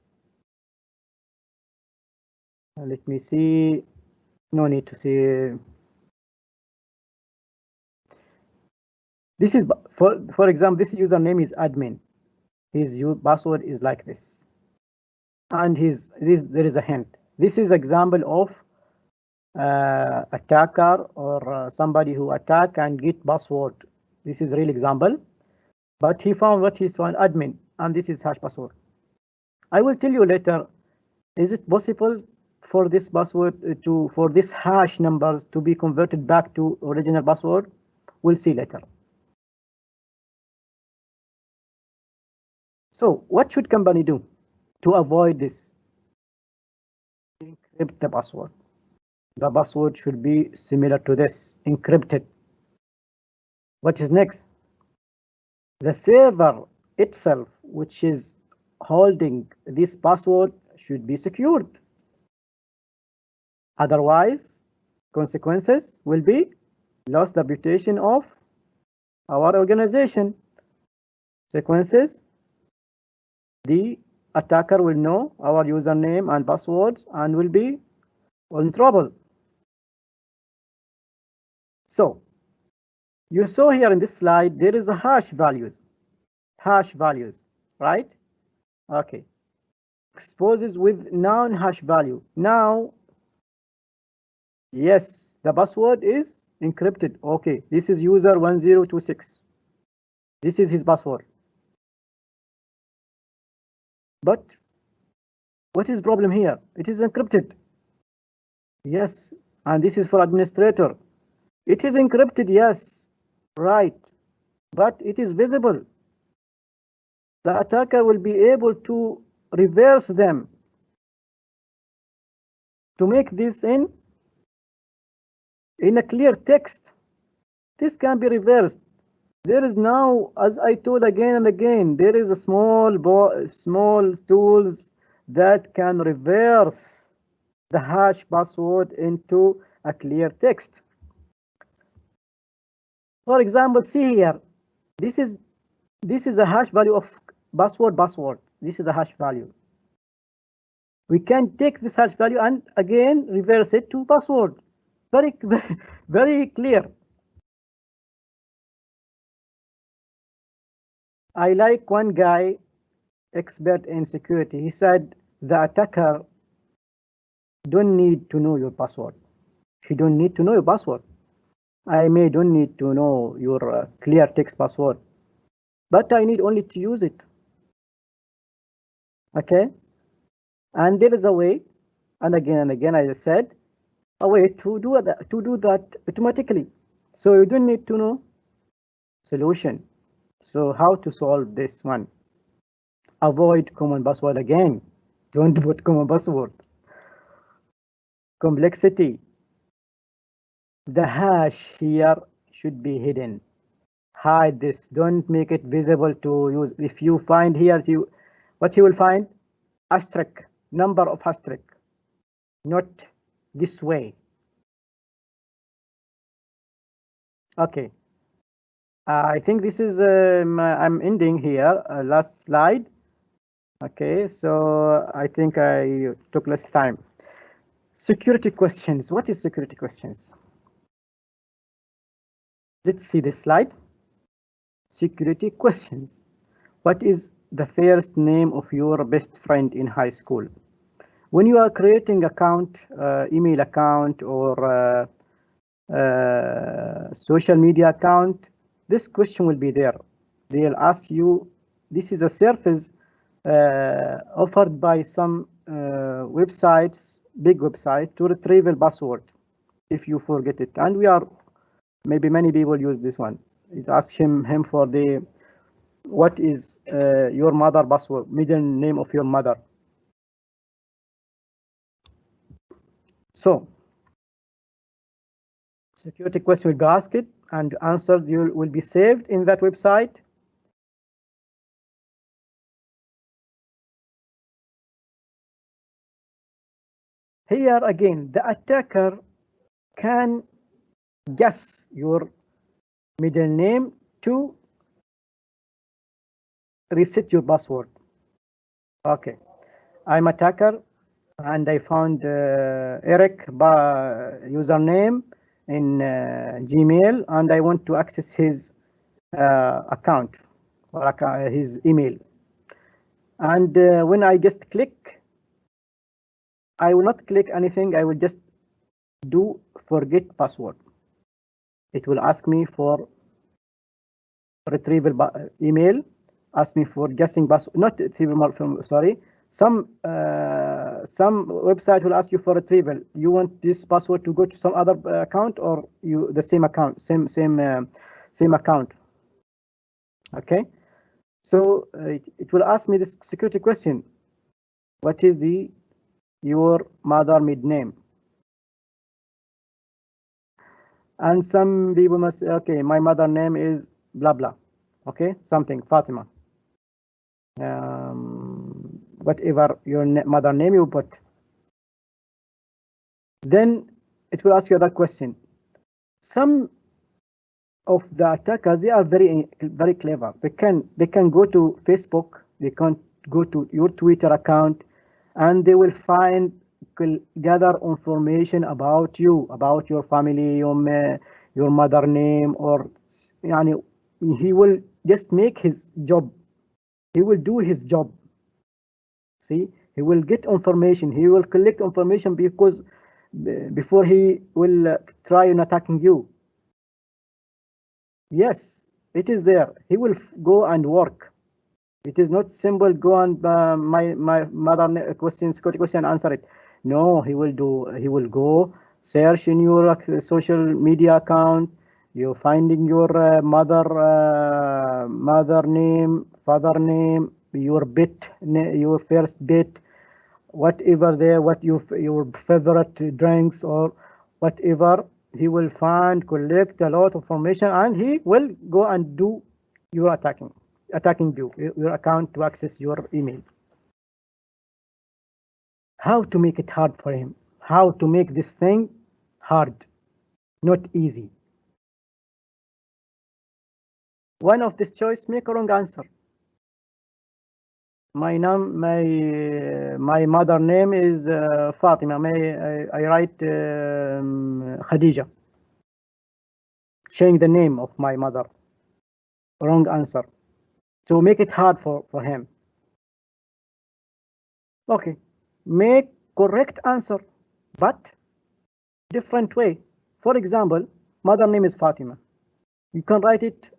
[SPEAKER 2] let me see. No need to see. This is, for example, this username is admin. His password is like this. And there is a hint. This is example of attacker or somebody who attack and get password. This is real example. But he found what he's found admin, and this is hash password. I will tell you later, is it possible for this password for this hash numbers to be converted back to original password? We'll see later. So what should company do to avoid this? Encrypt the password. The password should be similar to this, encrypted. What is next? The server itself, which is holding this password, should be secured. Otherwise, consequences will be lost the reputation of our organization. Sequences, the attacker will know our username and passwords and will be in trouble. So you saw here in this slide, there is a hash values, right? Okay. Exposes with non-hash value. Now, yes, the password is encrypted. Okay, this is user 1026. This is his password. But what is problem here? It is encrypted. Yes, and this is for administrator. It is encrypted, yes, right, but it is visible. The attacker will be able to reverse them to make this in a clear text. This can be reversed. There is now, as I told again and again, there is a small tools that can reverse the hash password into a clear text. For example, see here, this is a hash value of password. This is a hash value. We can take this hash value and again reverse it to password. Very, very clear. I like one guy, expert in security. He said the attacker don't need to know your password. He don't need to know your password. I don't need to know your clear text password, but I need only to use it. Okay, and there is a way, and again, as I said, a way to do that automatically. So you don't need to know solution. So how to solve this one? Avoid common password again. Don't put common password. Complexity. The hash here should be hidden. Hide this. Don't make it visible to use. If you find here, what you will find? Asterisk, number of asterisk. Not this way. Okay. I think this is, I'm ending here, last slide. Okay, so I think I took less time. Security questions. What is security questions? Let's see this slide. Security questions. What is the first name of your best friend in high school? When you are creating account, email account or social media account, this question will be there. They'll ask you, this is a service offered by some websites, big website, to retrieve a password if you forget it. And maybe many people use this one. It asks him for what is your mother password, middle name of your mother. So security question will be asked and answered will be saved in that website. Here again, the attacker can guess your middle name to reset your password. Okay, I'm attacker and I found Eric username in Gmail and I want to access his account or his email. And when I just click, I will not click anything. I will just do forget password. It will ask me for retrieval email, ask me for guessing password, not retrieval, sorry. Some website will ask you for retrieval. You want this password to go to some other account, or the same account, same account. Okay, so it will ask me this security question: what is your mother maiden name? And some people must say, okay, my mother name is blah blah. Okay, something Fatima. Whatever your mother name you put. Then it will ask you that question. Some of the attackers, they are very clever. They can go to Facebook, they can go to your Twitter account, and they will gather information about you, about your family, your mother name, or he will just make his job. He will do his job. See, he will get information. He will collect information before he will try on attacking you. Yes, it is there. He will go and work. It is not simple. Go and my mother security question, answer it. No, he will go search in your social media account. You're finding your mother name, father name, your your first bit, whatever there, what your favorite drinks or whatever. He will collect a lot of information, and he will go and do your attacking your account to access your email. How to make it hard for him? How to make this thing hard, not easy? One of this choice, make a wrong answer. My mother name is Fatima. I write Khadija, saying the name of my mother. Wrong answer. So make it hard for him. Okay, make correct answer, but different way. For example, mother name is Fatima. You can write it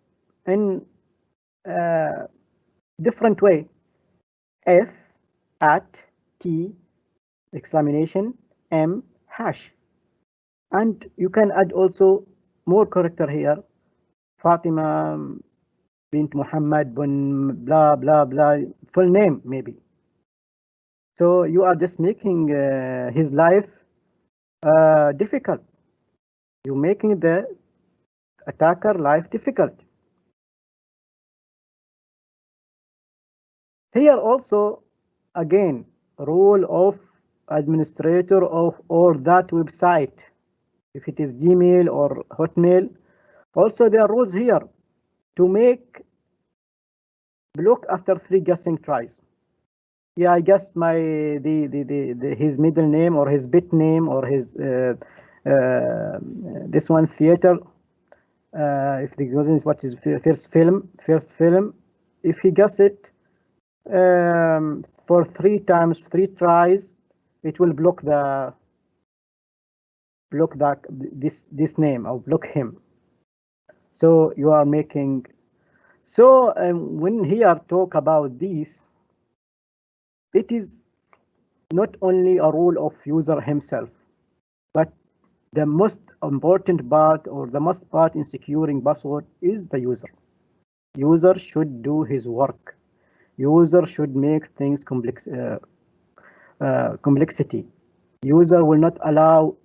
[SPEAKER 2] in different way. F at T exclamation M hash, and you can add also more character here. Fatima bint Muhammad bin blah blah blah, full name maybe. So you are just making his life difficult. You're making the attacker life difficult. Here also, again, role of administrator or that website, if it is Gmail or Hotmail, also there are rules here to make block after 3 guessing tries. Yeah, I guess his middle name or his bit name or his this one theater. If the question is what is first film, if he guess it for 3 tries, it will block this name or block him. So you are making. So when here talk about this, it is not only a role of user himself, but the most important part or the most part in securing password is the user. User should do his work. User should make things complexity. User will not allow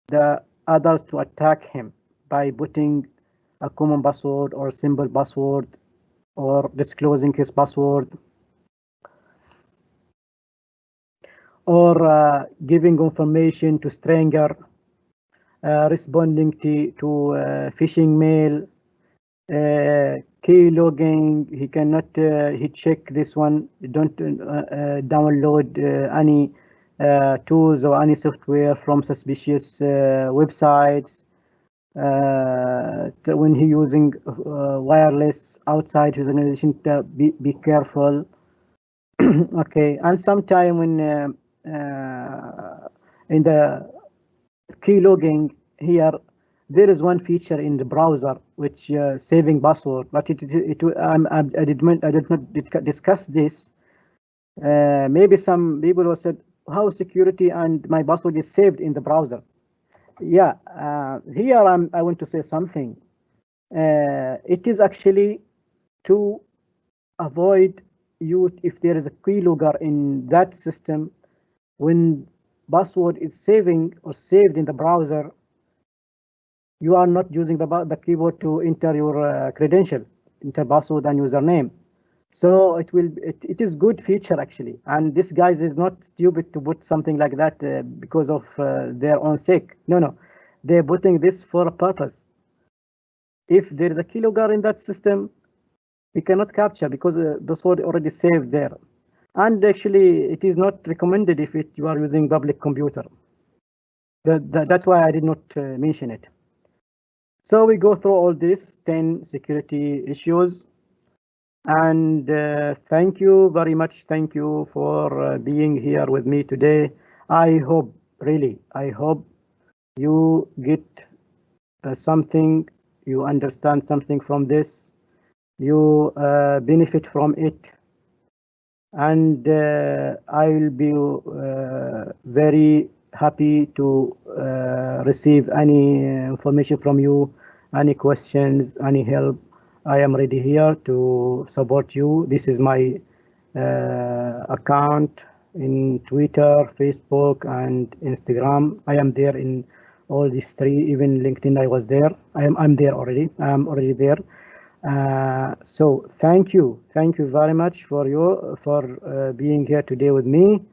[SPEAKER 2] the others to attack him by putting a common password or simple password or disclosing his password or giving information to stranger, responding to phishing mail, key logging. He cannot he check this one. Don't download any tools or any software from suspicious websites. when he using wireless outside his organization, be careful. Okay, and sometime when in the keylogging here, there is one feature in the browser which saving password, but I did not discuss this. Maybe some people will said how security and my password is saved in the browser. Yeah, here I want to say something. It is actually to avoid you if there is a keylogger in that system, when password is saving or saved in the browser, you are not using the keyboard to enter your credential, enter password and username. So it is good feature actually, and this guys is not stupid to put something like that because of their own sake. No, they're putting this for a purpose. If there is a keylogger in that system, we cannot capture because the password already saved there. And actually, it is not recommended if you are using public computer. That's why I did not mention it. So we go through all these 10 security issues. And thank you very much. Thank you for being here with me today. I hope, really, I hope you get something, you understand something from this, you benefit from it. And I will be very happy to receive any information from you, any questions, any help. I am ready here to support you. This is my account in Twitter, Facebook, and Instagram. I am there in all these three, even LinkedIn I was there. I'm there already. I'm already there. So thank you very much for being here today with me,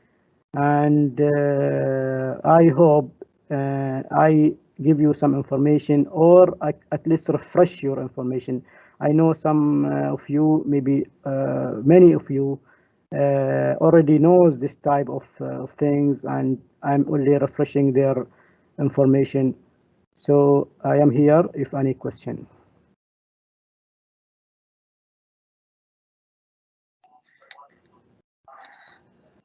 [SPEAKER 2] and I hope I give you some information, or at least refresh your information. I know some of you, maybe many of you already knows this type of things, and I'm only refreshing their information. So I am here if any question.